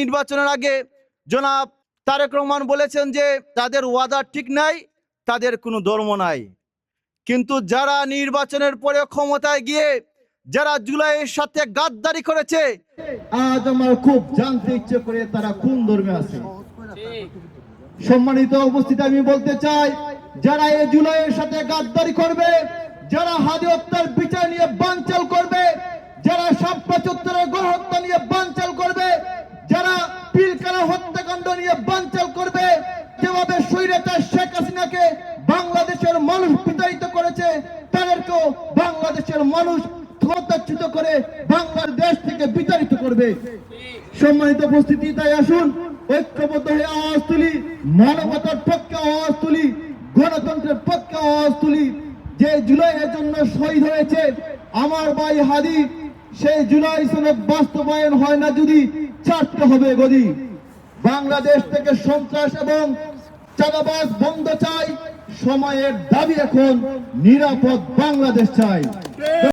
নির্বাচনের আগে জনাব তারেক রহমান বলেছেন যে তাদের ওয়াদা ঠিক নাই, তাদের কোনো ধর্ম নাই। কিন্তু যারা নির্বাচনের পরে ক্ষমতায় গিয়ে যারা জুলাইয়ের সাথে গাদ্দারি করেছে, আজ আমার খুব জানতে ইচ্ছে করে তারা কোন ধর্মে আছে। সম্মানিত উপস্থিতি, আমি বলতে চাই যারা এই জুলাইয়ের সাথে গাদ্দারি করবে, যারা হাদি হত্যার বিচার নিয়ে বানচাল করবে, যারা শাপলা চত্বরের গণহত্যা নিয়ে বানচাল করবে, যারা পিলখানা হত্যাকাণ্ড নিয়ে বানচাল করবে, যেভাবে স্বৈরাচার শেখ হাসিনাকে বাংলাদেশের মানুষ বিতাড়িত করেছে, তাদেরকেও বাংলাদেশের মানুষ ক্ষমতাচ্যুত করে বাংলাদেশ থেকে বিতাড়িত করবে। সম্মানিত উপস্থিতি, তাই আসুন ঐক্যবদ্ধ হয়ে আওয়াজ তুলি, মানবতার পক্ষে আওয়াজ তুলি, গণতন্ত্রের পক্ষে আওয়াজ তুলি। যে জুলাইয়ের জন্য শহীদ হয়েছে আমার ভাই হাদি, সেই জুলাই সনদ বাস্তবায়ন হয় না যদি ছাড়তে হবে গদি। বাংলাদেশ থেকে সন্ত্রাস এবং চাঁদাবাজ বন্ধ চাই। সময়ের দাবি এখন নিরাপদ বাংলাদেশ চাই।